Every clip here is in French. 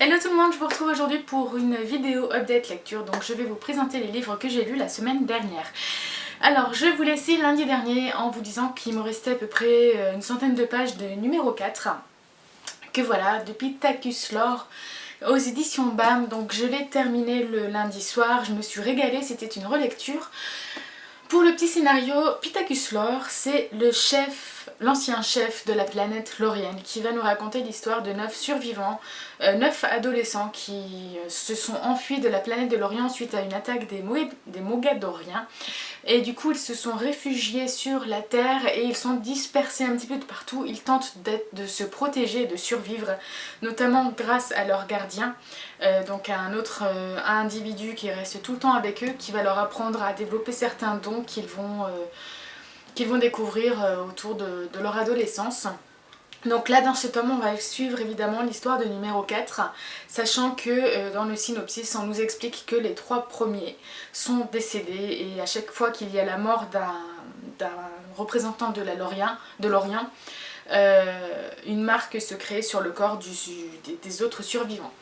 Hello tout le monde, je vous retrouve aujourd'hui pour une vidéo update lecture. Donc je vais vous présenter les livres que j'ai lus la semaine dernière. Alors je vous laissais lundi dernier en vous disant qu'il me restait à peu près une centaine de pages de numéro 4. Que voilà, de Pittacus Lore aux éditions BAM. Donc je l'ai terminé le lundi soir, je me suis régalée, c'était une relecture. Pour le petit scénario, Pittacus Lore, c'est le chef, l'ancien chef de la planète Lorienne qui va nous raconter l'histoire de 9 survivants, 9 adolescents qui se sont enfuis de la planète de l'Orient suite à une attaque des Mogadoriens. Et du coup ils se sont réfugiés sur la Terre et ils sont dispersés un petit peu de partout. Ils tentent de se protéger, de survivre, notamment grâce à leur gardien, donc à un autre individu qui reste tout le temps avec eux, qui va leur apprendre à développer certains dons qu'ils vont découvrir autour de leur adolescence. Donc là dans ce tome on va suivre évidemment l'histoire de numéro 4, sachant que dans le synopsis on nous explique que les 3 premiers sont décédés et à chaque fois qu'il y a la mort d'un représentant de l'Orient, une marque se crée sur le corps des autres survivants.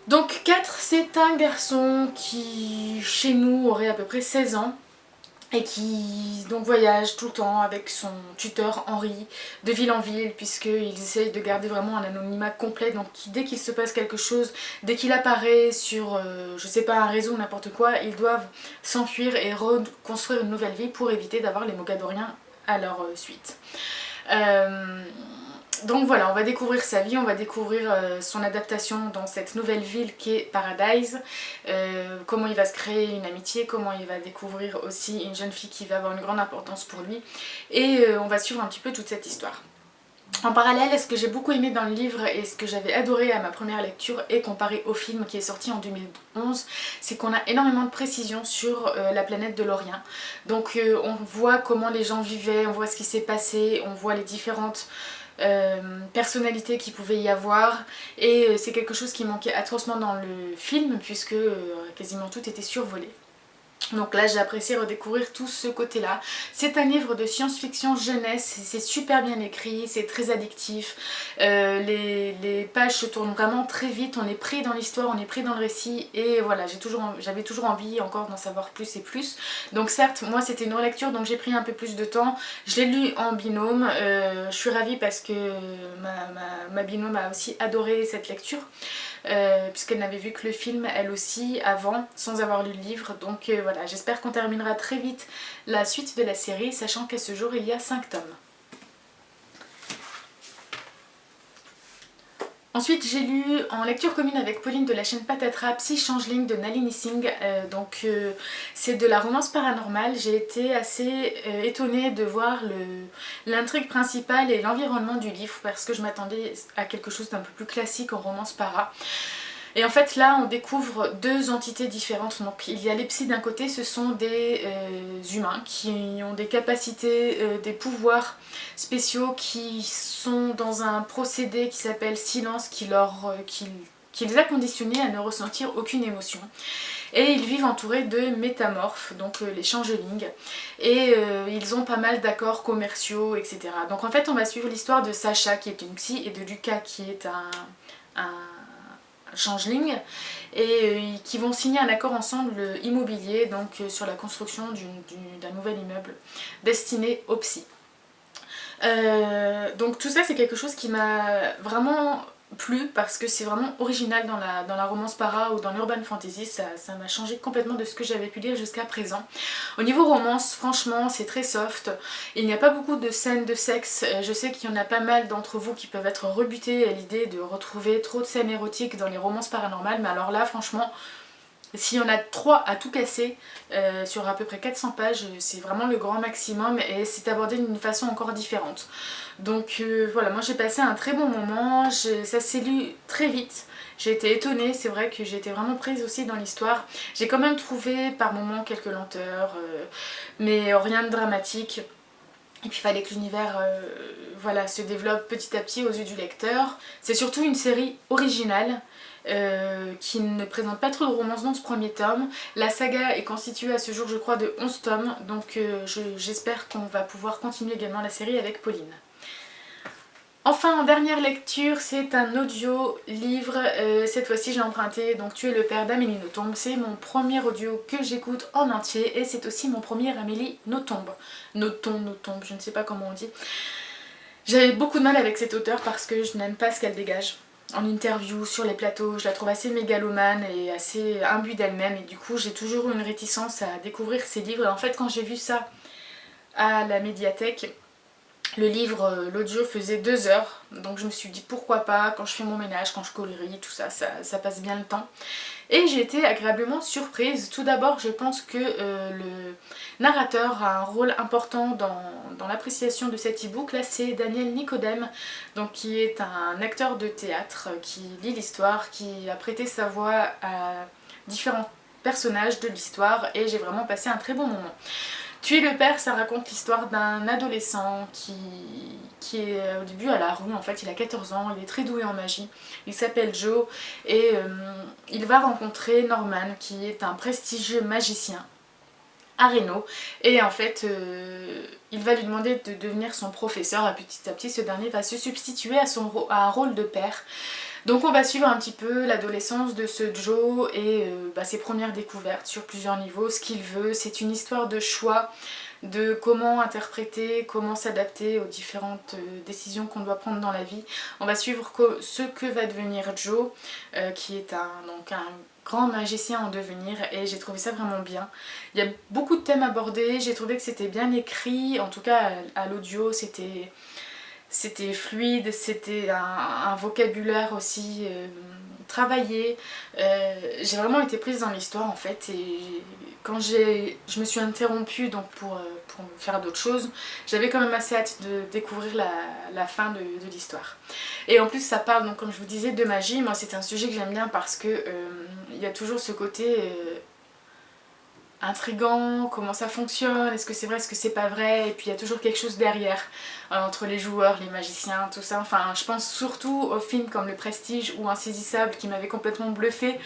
Donc 4, c'est un garçon qui chez nous aurait à peu près 16 ans et qui donc voyage tout le temps avec son tuteur Henri de ville en ville, puisqu'ils essayent de garder vraiment un anonymat complet. Donc dès qu'il se passe quelque chose, dès qu'il apparaît sur je sais pas un réseau ou n'importe quoi, ils doivent s'enfuir et reconstruire une nouvelle vie pour éviter d'avoir les Mogadoriens à leur suite. Donc voilà, on va découvrir sa vie, on va découvrir son adaptation dans cette nouvelle ville qui est Paradise, comment il va se créer une amitié, comment il va découvrir aussi une jeune fille qui va avoir une grande importance pour lui, et on va suivre un petit peu toute cette histoire. En parallèle, ce que j'ai beaucoup aimé dans le livre et ce que j'avais adoré à ma première lecture et comparé au film qui est sorti en 2011, c'est qu'on a énormément de précisions sur la planète de l'Orient. Donc on voit comment les gens vivaient, on voit ce qui s'est passé, on voit les différentes personnalités qu'il pouvait y avoir, et c'est quelque chose qui manquait atrocement dans le film puisque quasiment tout était survolé. Donc là j'ai apprécié redécouvrir tout ce côté là. C'est un livre de science-fiction jeunesse, c'est super bien écrit, c'est très addictif, les pages se tournent vraiment très vite, on est pris dans l'histoire, on est pris dans le récit, et voilà, j'avais toujours envie encore d'en savoir plus et plus. Donc certes moi c'était une relecture donc j'ai pris un peu plus de temps, je l'ai lu en binôme, je suis ravie parce que ma binôme a aussi adoré cette lecture. Puisqu'elle n'avait vu que le film elle aussi avant sans avoir lu le livre. Donc voilà, j'espère qu'on terminera très vite la suite de la série, sachant qu'à ce jour il y a 5 tomes. Ensuite j'ai lu en lecture commune avec Pauline de la chaîne Patatra Psy Changeling de Nalini Singh. C'est de la romance paranormale. J'ai été assez étonnée de voir l'intrigue principale et l'environnement du livre parce que je m'attendais à quelque chose d'un peu plus classique en romance para. Et en fait là on découvre 2 entités différentes. Donc il y a les psys d'un côté, ce sont des humains qui ont des capacités, des pouvoirs spéciaux, qui sont dans un procédé qui s'appelle silence, qui les a conditionnés à ne ressentir aucune émotion. Et ils vivent entourés de métamorphes, donc les changelings, et ils ont pas mal d'accords commerciaux, etc. Donc en fait on va suivre l'histoire de Sacha qui est une psy et de Lucas qui est un changeling, et qui vont signer un accord ensemble immobilier, donc sur la construction d'un nouvel immeuble destiné aux psy. Donc tout ça c'est quelque chose qui m'a vraiment plu parce que c'est vraiment original dans la romance para ou dans l'urban fantasy. Ça m'a changé complètement de ce que j'avais pu lire jusqu'à présent. Au niveau romance, franchement c'est très soft, il n'y a pas beaucoup de scènes de sexe. Je sais qu'il y en a pas mal d'entre vous qui peuvent être rebutés à l'idée de retrouver trop de scènes érotiques dans les romances paranormales, mais alors là franchement s'il y en a 3 à tout casser sur à peu près 400 pages, c'est vraiment le grand maximum et c'est abordé d'une façon encore différente. Donc voilà, moi j'ai passé un très bon moment, ça s'est lu très vite, j'ai été étonnée, c'est vrai que j'ai été vraiment prise aussi dans l'histoire. J'ai quand même trouvé par moments quelques lenteurs, mais rien de dramatique. Et puis il fallait que l'univers voilà, se développe petit à petit aux yeux du lecteur. C'est surtout une série originale qui ne présente pas trop de romance dans ce premier tome. La saga est constituée à ce jour je crois de 11 tomes, donc j'espère qu'on va pouvoir continuer également la série avec Pauline. Enfin, en dernière lecture, c'est un audio livre. Cette fois-ci, j'ai emprunté donc Tu es le père d'Amélie Nothomb. C'est mon premier audio que j'écoute en entier et c'est aussi mon premier Amélie Nothomb. Nothomb, je ne sais pas comment on dit. J'avais beaucoup de mal avec cette auteure parce que je n'aime pas ce qu'elle dégage. En interview, sur les plateaux, je la trouve assez mégalomane et assez imbue d'elle-même et du coup j'ai toujours eu une réticence à découvrir ses livres. Et en fait, quand j'ai vu ça à la médiathèque, le livre, l'audio faisait 2 heures, donc je me suis dit pourquoi pas, quand je fais mon ménage, quand je colorie, tout ça, ça passe bien le temps. Et j'ai été agréablement surprise. Tout d'abord, je pense que le narrateur a un rôle important dans l'appréciation de cet e-book. Là, c'est Daniel Nicodème, donc, qui est un acteur de théâtre, qui lit l'histoire, qui a prêté sa voix à différents personnages de l'histoire et j'ai vraiment passé un très bon moment. Tu es le père, ça raconte l'histoire d'un adolescent qui est au début à la rue, en fait il a 14 ans, il est très doué en magie, il s'appelle Joe et il va rencontrer Norman qui est un prestigieux magicien à Reno et en fait il va lui demander de devenir son professeur et petit à petit ce dernier va se substituer à un rôle de père. Donc on va suivre un petit peu l'adolescence de ce Joe et ses premières découvertes sur plusieurs niveaux, ce qu'il veut. C'est une histoire de choix, de comment interpréter, comment s'adapter aux différentes décisions qu'on doit prendre dans la vie. On va suivre ce que va devenir Joe, qui est un grand magicien en devenir et j'ai trouvé ça vraiment bien. Il y a beaucoup de thèmes abordés, j'ai trouvé que c'était bien écrit, en tout cas à l'audio c'était fluide, c'était un vocabulaire aussi travaillé. J'ai vraiment été prise dans l'histoire en fait et quand je me suis interrompue donc pour faire d'autres choses, j'avais quand même assez hâte de découvrir la fin de l'histoire. Et en plus ça parle donc comme je vous disais de magie, moi c'est un sujet que j'aime bien parce que il y a toujours ce côté intriguant, comment ça fonctionne, est-ce que c'est vrai, est-ce que c'est pas vrai, et puis il y a toujours quelque chose derrière, entre les joueurs, les magiciens, tout ça. Enfin je pense surtout aux films comme Le Prestige ou Insaisissable qui m'avaient complètement bluffée.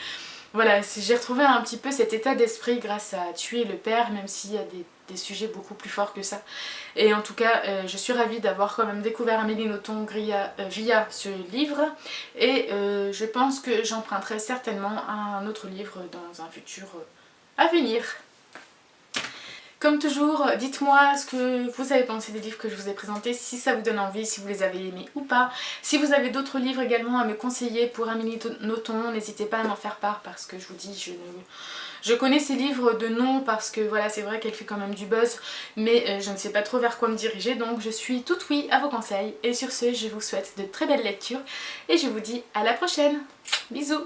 Voilà, j'ai retrouvé un petit peu cet état d'esprit grâce à Tuer le père, même s'il y a des sujets beaucoup plus forts que ça. Et en tout cas, je suis ravie d'avoir quand même découvert Amélie Nothomb via ce livre. Et je pense que j'emprunterai certainement un autre livre dans un futur à venir. Comme toujours, dites-moi ce que vous avez pensé des livres que je vous ai présentés, si ça vous donne envie, si vous les avez aimés ou pas. Si vous avez d'autres livres également à me conseiller pour Amélie Nothomb, n'hésitez pas à m'en faire part parce que je vous dis, je connais ces livres de nom parce que voilà, c'est vrai qu'elle fait quand même du buzz, mais je ne sais pas trop vers quoi me diriger, donc je suis toute oui à vos conseils. Et sur ce, je vous souhaite de très belles lectures et je vous dis à la prochaine. Bisous!